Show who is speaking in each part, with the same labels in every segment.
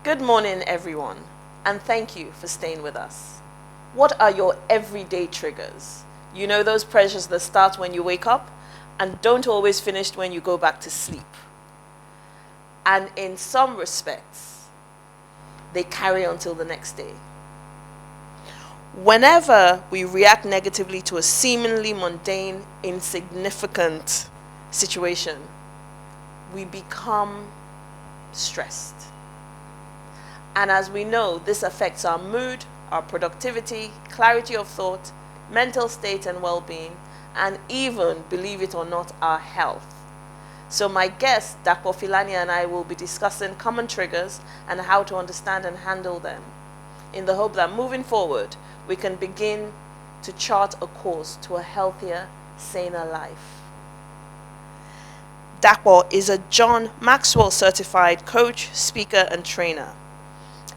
Speaker 1: Good morning, everyone, and thank you for staying with us. What are your everyday triggers? You know, those pressures that start when you wake up and don't always finish when you go back to sleep. And in some respects, they carry on till the next day. Whenever we react negatively to a seemingly mundane, insignificant situation, we become stressed. And as we know, this affects our mood, our productivity, clarity of thought, mental state and well-being, and even, believe it or not, our health. So my guest, Dr. Filani, and I will be discussing common triggers and how to understand and handle them, in the hope that moving forward, we can begin to chart a course to a healthier, saner life. Dapo is a John Maxwell certified coach, speaker, and trainer.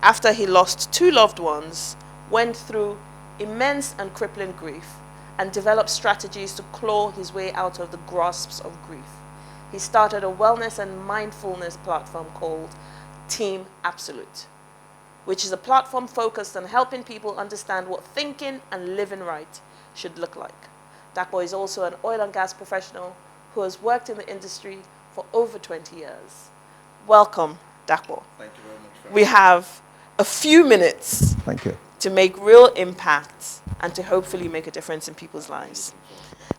Speaker 1: After he lost 2 loved ones, went through immense and crippling grief, and developed strategies to claw his way out of the grasps of grief, he started a wellness and mindfulness platform called Team Absolute, which is a platform focused on helping people understand what thinking and living right should look like. Dapo is also an oil and gas professional who has worked in the industry for over 20 years. Welcome, Dapo.
Speaker 2: Thank you very much.
Speaker 1: We have a few minutes to make real impact and to hopefully make a difference in people's lives.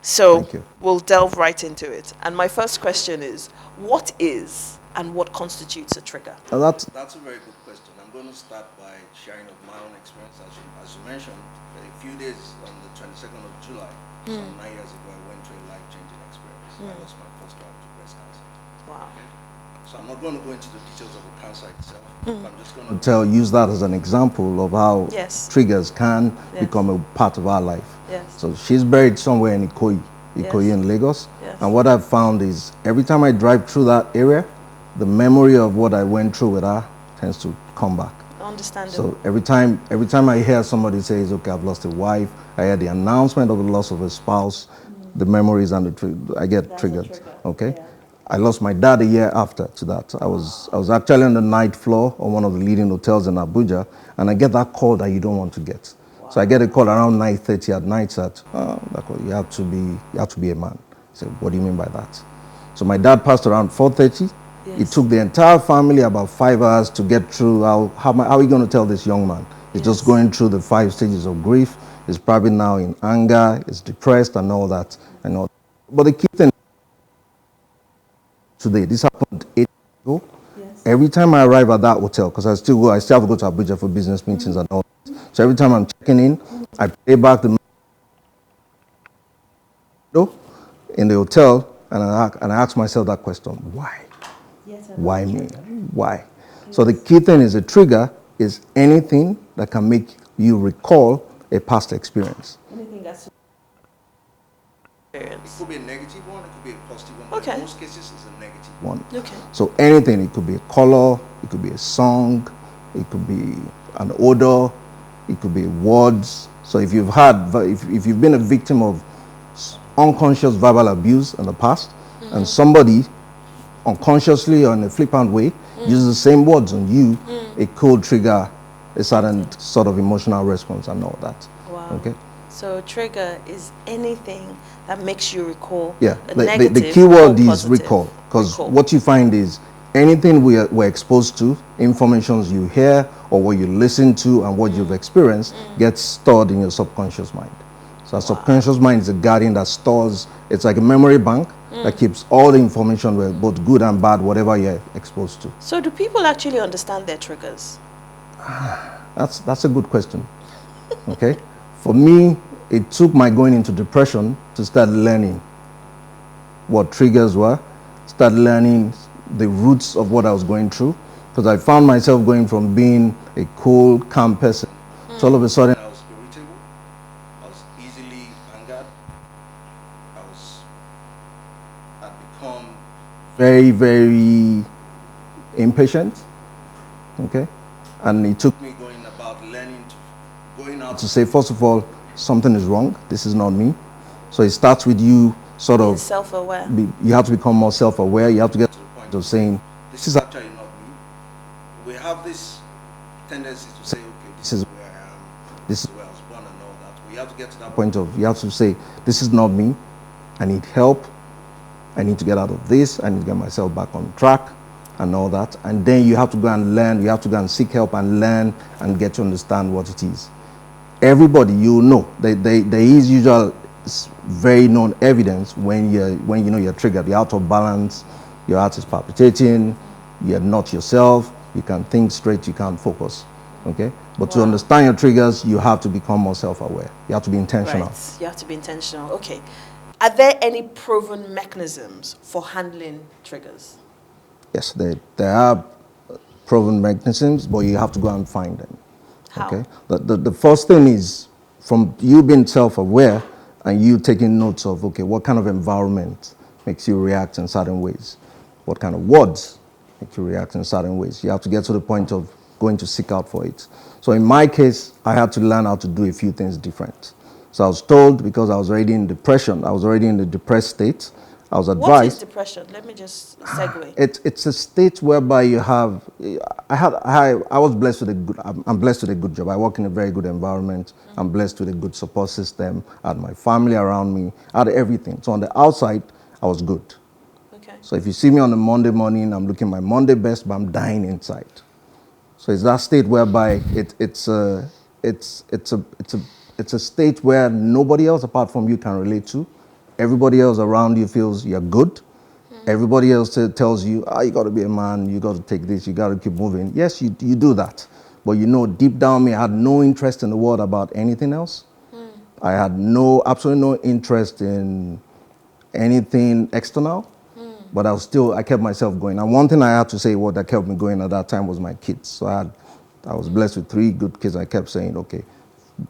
Speaker 1: So we'll delve right into it. And my first question is, what is and what constitutes a trigger?
Speaker 2: That's a very good question. I'm going to start by sharing of my own experience. As you mentioned, a few days on the 22nd of July, some 9 years ago, I went through a life-changing experience. I lost my first child to breast cancer.
Speaker 1: Wow.
Speaker 2: Okay? So I'm not going to go into the details of the cancer itself. I'm just going to use that as an example of how triggers can become a part of our life. So she's buried somewhere in Ikoyi in Lagos. And what I've found is every time I drive through that area, the memory of what I went through with her tends to come back.
Speaker 1: Understandable.
Speaker 2: So every time I hear somebody says, okay, I've lost a wife, I hear the announcement of the loss of a spouse, the memories and I get triggered. Okay. I lost my dad a year after to that. I was actually on the ninth floor of one of the leading hotels in Abuja, and I get that call that you don't want to get. So I get a call around 9:30 at night that you have to be a man. I said, what do you mean by that? So my dad passed around 4:30. It took the entire family about 5 hours to get through. How are we going to tell this young man? He's just going through the 5 stages of grief. He's probably now in anger, he's depressed and all that. But the key thing today, this happened 8 years ago. Every time I arrive at that hotel, because I still have to go to Abuja for business meetings and all that. So every time I'm checking in, I pay back the in the hotel and I ask myself that question, why? Why me? Why? So the key thing is a trigger is anything that can make you recall a past experience.
Speaker 1: Anything that's
Speaker 2: it could be a negative one, it could be a positive one, but in most cases it's a negative one. So anything, it could be a color, it could be a song, it could be an odor, it could be words. So if you've been a victim of unconscious verbal abuse in the past, and somebody unconsciously or in a flippant way uses the same words on you, it could trigger a certain sort of emotional response and all that.
Speaker 1: Wow.
Speaker 2: Okay.
Speaker 1: So trigger is anything that makes you recall.
Speaker 2: The key word is recall, because what you find is anything we're exposed to, informations you hear or what you listen to and what you've experienced gets stored in your subconscious mind. So our subconscious mind is a guardian that stores, it's like a memory bank that keeps all the information, both good and bad, whatever you're exposed to.
Speaker 1: So do people actually understand their triggers?
Speaker 2: That's a good question. Okay. For me, it took my going into depression to start learning what triggers were, start learning the roots of what I was going through, because I found myself going from being a cool, calm person to all of a sudden I was irritable, I was easily angered, I'd become very, very impatient. Okay. And it took me going out to say, first of all, something is wrong. This is not me. So it starts with you sort of
Speaker 1: self-aware.
Speaker 2: You have to become more self-aware. You have to get to the point of saying, this is actually not me. We have this tendency to say, okay, this is where I am, this is where I was born and all that. But you have to get to that point of, you have to say, this is not me, I need help, I need to get out of this, I need to get myself back on track and all that. And then you have to go and learn, you have to go and seek help and learn and get to understand what it is. Everybody, you know, there is usual very known evidence when you know you're triggered, you're out of balance, your heart is palpitating, you're not yourself, you can't think straight, you can't focus. Okay? But to understand your triggers, you have to become more self-aware. You have to be intentional.
Speaker 1: Right. You have to be intentional. Okay. Are there any proven mechanisms for handling triggers?
Speaker 2: Yes, there are proven mechanisms, but you have to go and find them.
Speaker 1: How?
Speaker 2: Okay? The first thing is from you being self-aware and you taking notes of, okay, what kind of environment makes you react in certain ways? What kind of words make you react in certain ways? You have to get to the point of going to seek out for it. So in my case, I had to learn how to do a few things different. So I was told, because I was already in depression, I was already in the depressed state, I was advised.
Speaker 1: What is depression? Let me just segue.
Speaker 2: It's a state whereby you have. I was blessed with a good. I'm blessed with a good job. I work in a very good environment. I'm blessed with a good support system. I had my family around me. I had everything. So on the outside, I was good.
Speaker 1: Okay.
Speaker 2: So if you see me on a Monday morning, I'm looking my Monday best, but I'm dying inside. So it's that state whereby it's a state where nobody else apart from you can relate to. Everybody else around you feels you're good. Everybody else tells you, you got to be a man, you got to take this, you got to keep moving. Yes, you do that. But you know, deep down me, I had no interest in the world about anything else. I had absolutely no interest in anything external. But I kept myself going. And one thing I had to say what that kept me going at that time was my kids. So I was blessed with 3 good kids. I kept saying, okay,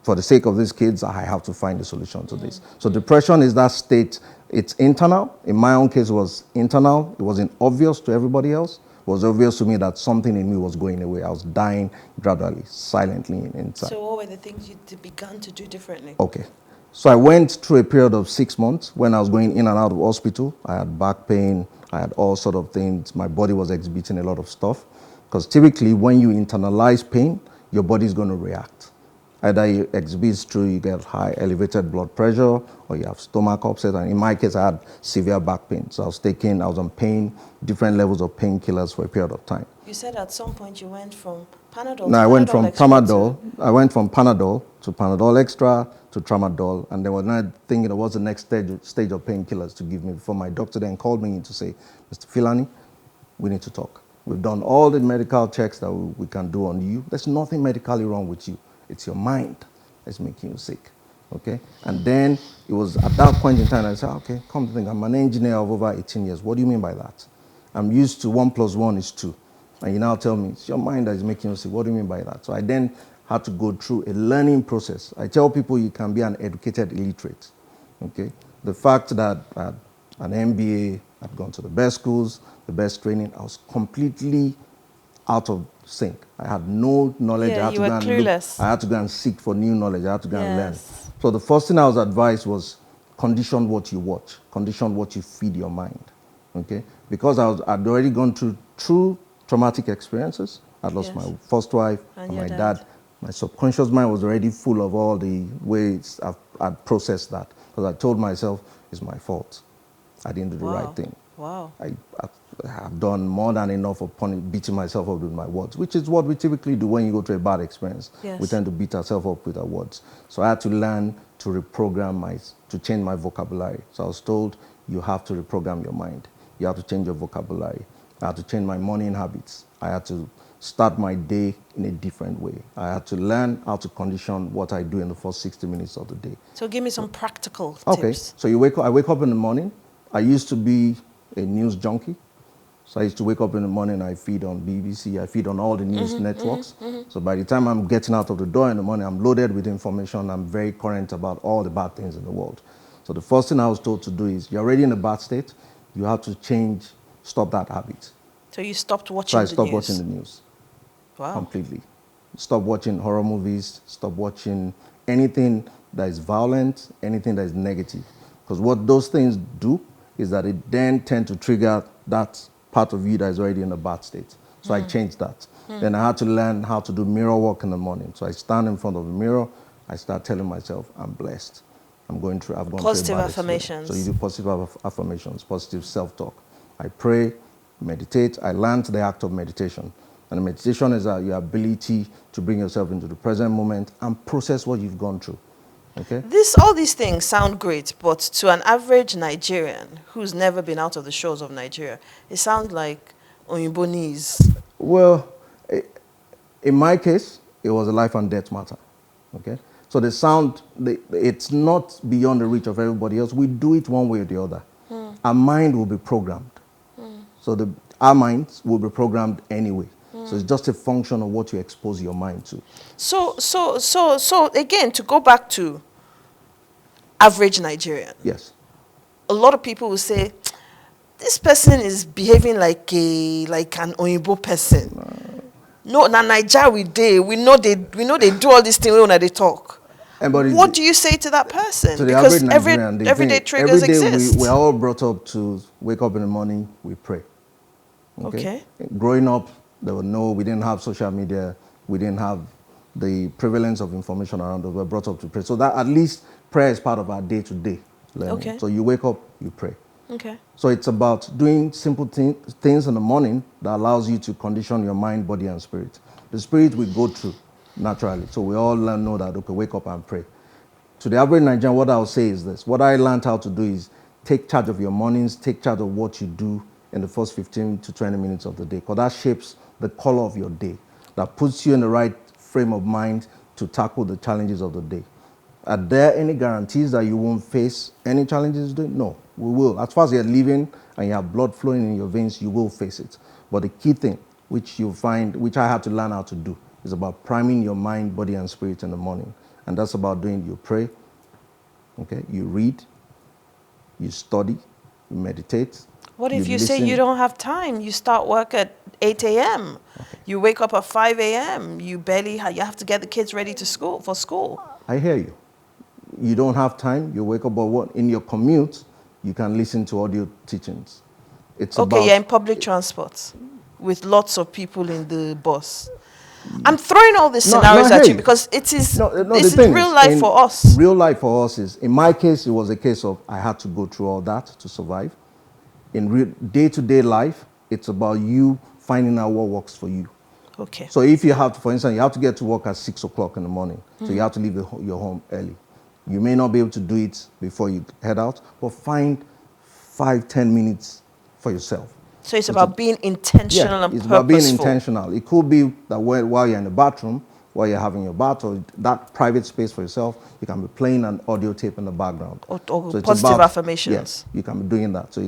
Speaker 2: for the sake of these kids, I have to find a solution to this. So depression is that state. It's internal. In my own case, it was internal. It wasn't obvious to everybody else. It was obvious to me that something in me was going away. I was dying gradually, silently inside.
Speaker 1: So what were the things you began to do differently?
Speaker 2: Okay. So I went through a period of 6 months when I was going in and out of hospital. I had back pain. I had all sort of things. My body was exhibiting a lot of stuff. Because typically when you internalize pain, your body is going to react. Either it exhibits through you get high elevated blood pressure or you have stomach upset. And in my case, I had severe back pain. So I was on pain, different levels of painkillers for a period of time.
Speaker 1: You said at some point you went from Panadol
Speaker 2: No, I went from
Speaker 1: Panadol
Speaker 2: to Panadol Extra to Tramadol. And then was not thinking what's the next stage of painkillers to give me before my doctor then called me in to say, Mr. Filani, we need to talk. We've done all the medical checks that we can do on you. There's nothing medically wrong with you. It's your mind that's making you sick, okay? And then it was at that point in time I said, okay, come to think, I'm an engineer of over 18 years. What do you mean by that? I'm used to 1 + 1 is 2. And you now tell me, it's your mind that is making you sick. What do you mean by that? So I then had to go through a learning process. I tell people you can be an educated illiterate, okay? The fact that I had an MBA, I'd gone to the best schools, the best training, I was completely out of sync. I had no knowledge.
Speaker 1: Yeah, you were clueless.
Speaker 2: I had to go and seek for new knowledge. I had to go and learn. So the first thing I was advised was condition what you watch, condition what you feed your mind. Okay? Because I'd already gone through true traumatic experiences. I'd lost my first wife and my dad. My subconscious mind was already full of all the ways I'd processed that. Because I told myself, it's my fault. I didn't do the right thing.
Speaker 1: Wow.
Speaker 2: I have done more than enough of beating myself up with my words, which is what we typically do when you go through a bad experience.
Speaker 1: Yes.
Speaker 2: We tend to beat ourselves up with our words. So I had to learn to reprogram to change my vocabulary. So I was told, you have to reprogram your mind. You have to change your vocabulary. I had to change my morning habits. I had to start my day in a different way. I had to learn how to condition what I do in the first 60 minutes of the day.
Speaker 1: So give me some practical tips.
Speaker 2: Okay, so I wake up in the morning. I used to be a news junkie. So I used to wake up in the morning, I feed on BBC, I feed on all the news networks. So by the time I'm getting out of the door in the morning, I'm loaded with information. I'm very current about all the bad things in the world. So the first thing I was told to do is, you're already in a bad state, you have to stop that habit.
Speaker 1: So you stopped watching the news?
Speaker 2: So I stopped watching the news.
Speaker 1: Wow.
Speaker 2: Completely. Stop watching horror movies, stop watching anything that is violent, anything that is negative. Because what those things do is that it then tend to trigger that part of you that is already in a bad state. So I changed that. Then I had to learn how to do mirror work in the morning. So I stand in front of the mirror. I start telling myself, I'm blessed. I've gone through a
Speaker 1: Positive
Speaker 2: bad experience.
Speaker 1: affirmations.
Speaker 2: So you do positive affirmations, positive self-talk. I pray, meditate. I learned the act of meditation. And meditation is your ability to bring yourself into the present moment and process what you've gone through. Okay?
Speaker 1: All these things sound great, but to an average Nigerian who's never been out of the shores of Nigeria, it sounds like Oyinbonese.
Speaker 2: Well, in my case, it was a life and death matter. Okay? So it's not beyond the reach of everybody else. We do it one way or the other. Our mind will be programmed. So our minds will be programmed anyway. So it's just a function of what you expose your mind to.
Speaker 1: So again, to go back to average Nigerian.
Speaker 2: Yes.
Speaker 1: A lot of people will say, this person is behaving like an Oyinbo person. No, na Naija we know they do all these things when they talk. What do you say to that person?
Speaker 2: To the
Speaker 1: because
Speaker 2: average Nigerian,
Speaker 1: everyday triggers exist.
Speaker 2: We're all brought up to wake up in the morning, we pray. Okay. Growing up, we didn't have social media, we didn't have the prevalence of information around us. We were brought up to pray. So that at least prayer is part of our day-to-day learning.
Speaker 1: Okay.
Speaker 2: So you wake up, you pray.
Speaker 1: Okay.
Speaker 2: So it's about doing simple things in the morning that allows you to condition your mind, body, and spirit. The spirit we go through naturally. So we all know that, okay, wake up and pray. To the average Nigerian, what I'll say is this. What I learned how to do is take charge of your mornings, take charge of what you do in the first 15 to 20 minutes of the day, because that shapes the color of your day. That puts you in the right frame of mind to tackle the challenges of the day. Are there any guarantees that you won't face any challenges today? No, we will. As far as you're living and you have blood flowing in your veins, you will face it. But the key thing, which I had to learn how to do, is about priming your mind, body, and spirit in the morning. And that's about you pray, okay? You read, you study, you meditate.
Speaker 1: What if you say you don't have time? You start work at 8 a.m. Okay. You wake up at 5 a.m. You have to get the kids ready for school.
Speaker 2: I hear you. You don't have time, you wake up, but in your commute, you can listen to audio teachings.
Speaker 1: You're in public transport with lots of people in the bus. I'm throwing all these scenarios at you because it's real life for us.
Speaker 2: Real life for us is, in my case, it was a case of I had to go through all that to survive. In day-to-day life, it's about you finding out what works for you.
Speaker 1: Okay.
Speaker 2: So if you have to, for instance, you have to get to work at 6 o'clock in the morning, so you have to leave your home early. You may not be able to do it before you head out, but find 5-10 minutes for yourself.
Speaker 1: So it's about being intentional and purposeful.
Speaker 2: It's about being intentional. It could be that while you're in the bathroom, while you're having your bath, or that private space for yourself, you can be playing an audio tape in the background.
Speaker 1: Or so positive affirmations.
Speaker 2: Yes, you can be doing that. So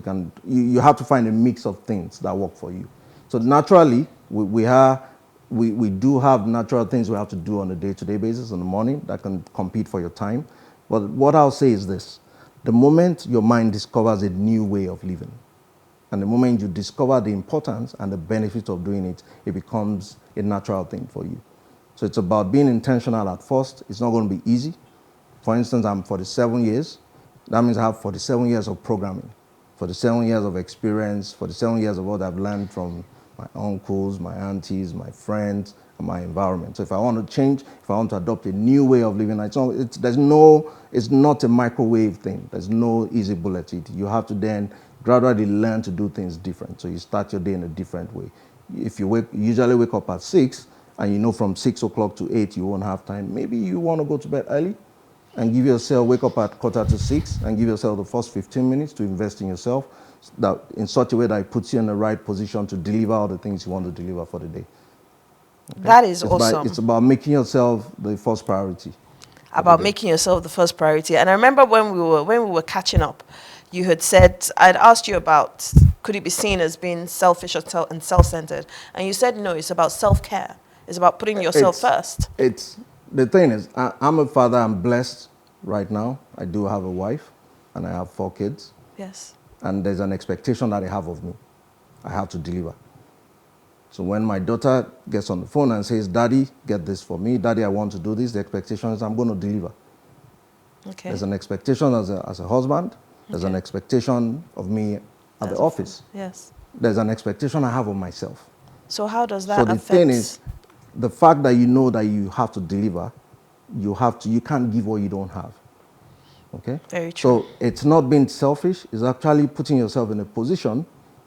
Speaker 2: you have to find a mix of things that work for you. So naturally, we do have natural things we have to do on a day-to-day basis in the morning that can compete for your time. But what I'll say is this. The moment your mind discovers a new way of living, and the moment you discover the importance and the benefit of doing it, it becomes a natural thing for you. So it's about being intentional at first. It's not going to be easy. For instance, I'm 47 years. That means I have 47 years of programming, 47 years of experience, 47 years of what I've learned from my uncles, my aunties, my friends, and my environment. So if I want to change, if I want to adopt a new way of living, it's not a microwave thing. There's no easy bullet. You have to then gradually learn to do things different. So you start your day in a different way. If you usually wake up at 6, and you know from 6 o'clock to 8 you won't have time, maybe you want to go to bed early and wake up at 5:45 and give yourself the first 15 minutes to invest in yourself in such a way that it puts you in the right position to deliver all the things you want to deliver for the day. Okay?
Speaker 1: That is awesome.
Speaker 2: It's about making yourself the first priority.
Speaker 1: Making yourself the first priority. And I remember when we were catching up, you had said, I'd asked you about, could it be seen as being selfish and self-centered? And you said, no, it's about self-care. It's about putting yourself first.
Speaker 2: The thing is, I'm a father. I'm blessed right now. I do have a wife, and I have 4 kids.
Speaker 1: Yes.
Speaker 2: And there's an expectation that they have of me. I have to deliver. So when my daughter gets on the phone and says, Daddy, get this for me. Daddy, I want to do this. The expectation is I'm going to deliver.
Speaker 1: Okay.
Speaker 2: There's an expectation as a husband. There's an expectation of me at the office.
Speaker 1: Yes.
Speaker 2: There's an expectation I have of myself.
Speaker 1: So how does that
Speaker 2: So the
Speaker 1: affect?
Speaker 2: thing is, the fact that you know that you have to deliver, you can't give what you don't have. Okay?
Speaker 1: Very true.
Speaker 2: So it's not being selfish, it's actually putting yourself in a position,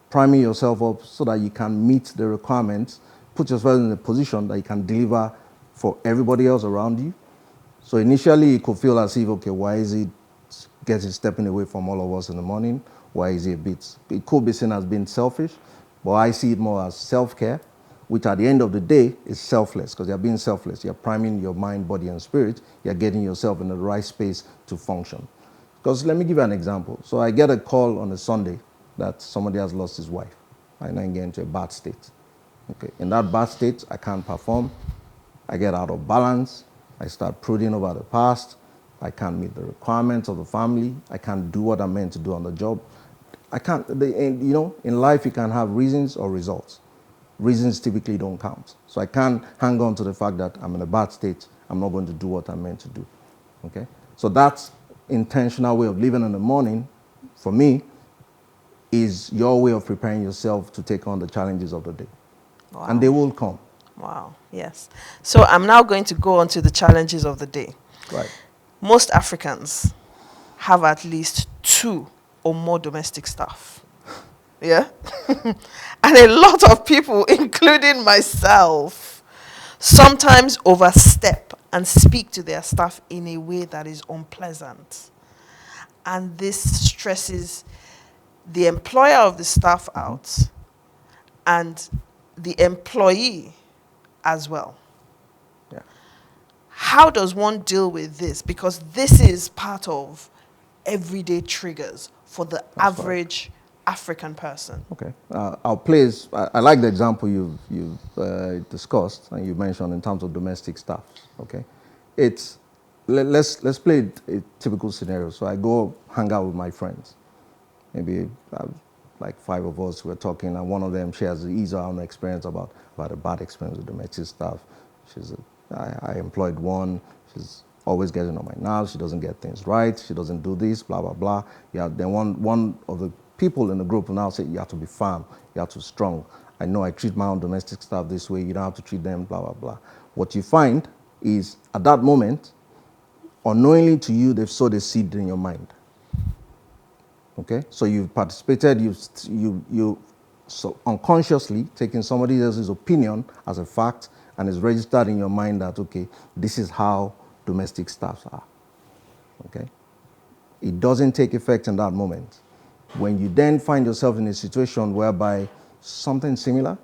Speaker 2: priming yourself up so that you can meet the requirements, put yourself in a position that you can deliver for everybody else around you. So initially it could feel as if, okay, why is he stepping away from all of us in the morning? Why is he a bit? It could be seen as being selfish, but I see it more as self-care, which at the end of the day is selfless, because you're being selfless. You're priming your mind, body, and spirit. You're getting yourself in the right space to function. Because let me give you an example. So I get a call on a Sunday that somebody has lost his wife. I then get into a bad state. Okay. In that bad state, I can't perform. I get out of balance. I start brooding over the past. I can't meet the requirements of the family. I can't do what I'm meant to do on the job. I can't, in life you can have reasons or results. Reasons typically don't count. So I can't hang on to the fact that I'm in a bad state. I'm not going to do what I'm meant to do. Okay? So that intentional way of living in the morning, for me, is your way of preparing yourself to take on the challenges of the day.
Speaker 1: Wow.
Speaker 2: And they will come.
Speaker 1: Wow, yes. So I'm now going to go on to the challenges of the day.
Speaker 2: Right.
Speaker 1: Most Africans have at least 2 or more domestic staff. Yeah? And a lot of people, including myself, sometimes overstep and speak to their staff in a way that is unpleasant. And this stresses the employer of the staff out and the employee as well.
Speaker 2: Yeah.
Speaker 1: How does one deal with this? Because this is part of everyday triggers for the average African person.
Speaker 2: Okay. I'll place, I like the example you've discussed and you mentioned in terms of domestic staff. Okay. Let's play a typical scenario. So I go hang out with my friends. Maybe like 5 of us were talking, and one of them shares his own experience about a bad experience with domestic staff. I employed one. She's always getting on my nerves. She doesn't get things right. She doesn't do this, blah, blah, blah. Yeah, then one of the people in the group will now say, you have to be firm. You have to be strong. I know I treat my own domestic staff this way. You don't have to treat them, blah, blah, blah. What you find is, at that moment, unknowingly to you, they've sowed a seed in your mind. Okay, so you've participated, you so unconsciously taking somebody else's opinion as a fact, and it's registered in your mind that, okay, this is how domestic staffs are. Okay, it doesn't take effect in that moment. When you then find yourself in a situation whereby something similar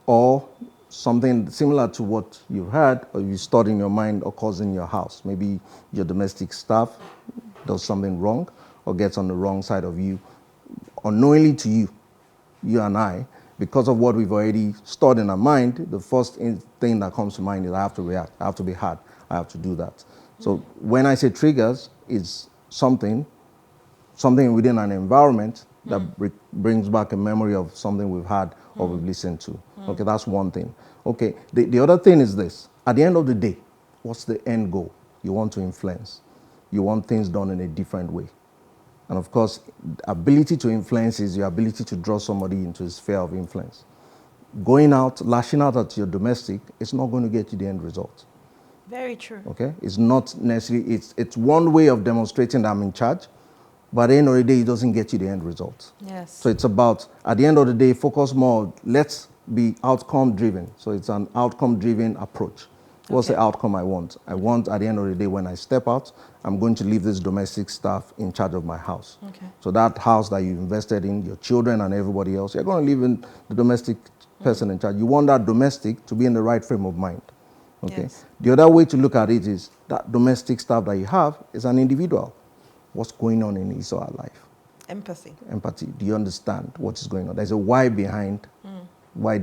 Speaker 2: or something similar to what you heard or you stored in your mind occurs in your house, maybe your domestic staff does something wrong or gets on the wrong side of you, unknowingly to you and I, because of what we've already stored in our mind, the first thing that comes to mind is I have to react, I have to be hard, I have to do that. So when I say triggers, it's something within an environment that brings back a memory of something we've had or we've listened to. Okay, that's one thing. Okay, the other thing is this. At the end of the day, what's the end goal? You want to influence. You want things done in a different way. And of course, ability to influence is your ability to draw somebody into a sphere of influence. Going out, lashing out at your domestic, it's not going to get you the end result.
Speaker 1: Very true.
Speaker 2: Okay? It's not necessarily, it's one way of demonstrating that I'm in charge, but at the end of the day, it doesn't get you the end result.
Speaker 1: Yes.
Speaker 2: So it's about, at the end of the day, focus more, let's be outcome driven. So it's an outcome driven approach. What's the outcome I want? I want, at the end of the day, when I step out, I'm going to leave this domestic staff in charge of my house.
Speaker 1: Okay.
Speaker 2: So that house that you invested in, your children and everybody else, you're going to leave in the domestic person in charge. You want that domestic to be in the right frame of mind. Okay.
Speaker 1: Yes.
Speaker 2: The other way to look at it is that domestic staff that you have is an individual. What's going on in his or her life?
Speaker 1: Empathy.
Speaker 2: Empathy. Do you understand what is going on? There's a why behind why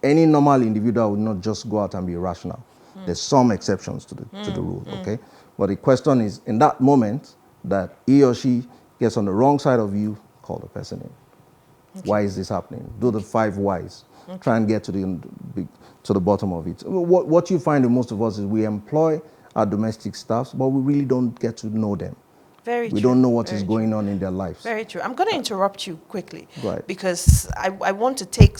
Speaker 2: any normal individual would not just go out and be irrational. There's some exceptions to the rule, okay? But the question is, in that moment that he or she gets on the wrong side of you, call the person in. Okay. Why is this happening? Do the 5 whys. Okay. Try and get to the bottom of it. What you find in most of us is we employ our domestic staffs, but we really don't get to know them.
Speaker 1: Very
Speaker 2: We
Speaker 1: true.
Speaker 2: don't know what
Speaker 1: Very
Speaker 2: is
Speaker 1: true.
Speaker 2: going on in their lives.
Speaker 1: Very true. I'm going to interrupt you quickly
Speaker 2: Right.
Speaker 1: because I want to take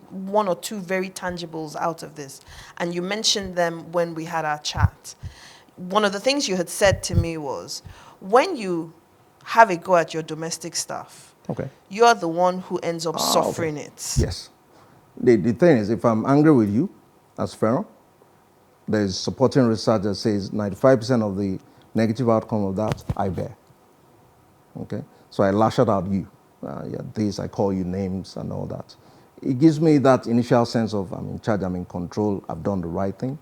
Speaker 1: one or two very tangibles out of this. And you mentioned them when we had our chat. One of the things you had said to me was, when you have a go at your domestic stuff,
Speaker 2: Okay.
Speaker 1: you're the one who ends up suffering
Speaker 2: Okay.
Speaker 1: it.
Speaker 2: Yes. The thing is, if I'm angry with you, as Feran, there's supporting research that says 95% of the negative outcome of that, I bear. Okay? So I lash out at you. Yeah, this, I call you names and all that. It gives me that initial sense of I'm in charge, I'm in control, I've done the right thing.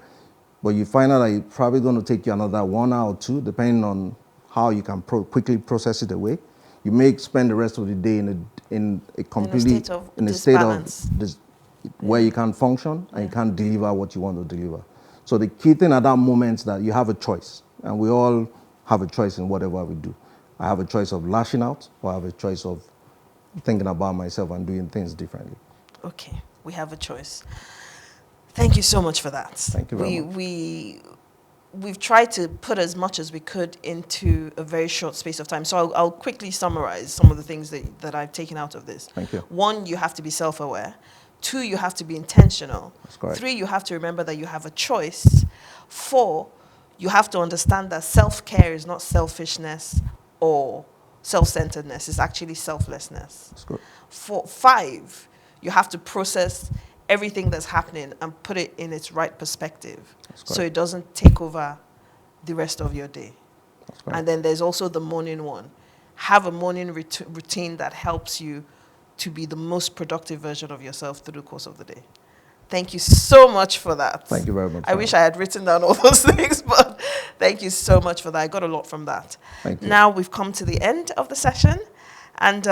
Speaker 2: But you find out that it's probably going to take you another 1 hour or two, depending on how you can quickly process it away. You may spend the rest of the day in a completely
Speaker 1: in a state of
Speaker 2: this, where you can't function and you can't deliver what you want to deliver. So the key thing at that moment is that you have a choice, and we all have a choice in whatever we do. I have a choice of lashing out, or I have a choice of thinking about myself and doing things differently.
Speaker 1: Okay, we have a choice. Thank you so much for that.
Speaker 2: Thank you very much.
Speaker 1: We've tried to put as much as we could into a very short space of time. So I'll quickly summarize some of the things that I've taken out of this.
Speaker 2: Thank you.
Speaker 1: 1, you have to be self-aware. 2, you have to be intentional.
Speaker 2: That's correct.
Speaker 1: 3, you have to remember that you have a choice. 4, you have to understand that self-care is not selfishness or self-centeredness. It's actually selflessness.
Speaker 2: That's good.
Speaker 1: 5, you have to process everything that's happening and put it in its right perspective so it doesn't take over the rest of your day. And then there's also the morning one. Have a morning routine that helps you to be the most productive version of yourself through the course of the day. Thank you so much for that.
Speaker 2: Thank you very much.
Speaker 1: I wish I had written down all those things, but thank you so much for that. I got a lot from that.
Speaker 2: Thank you.
Speaker 1: Now we've come to the end of the session, and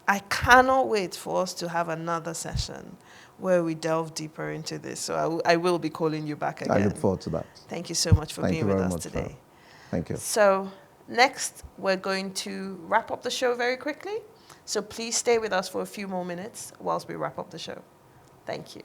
Speaker 1: I cannot wait for us to have another session where we delve deeper into this. So I will be calling you back again.
Speaker 2: I look forward to that.
Speaker 1: Thank you so much for being with us today.
Speaker 2: Thank you.
Speaker 1: So next, we're going to wrap up the show very quickly. So please stay with us for a few more minutes whilst we wrap up the show. Thank you.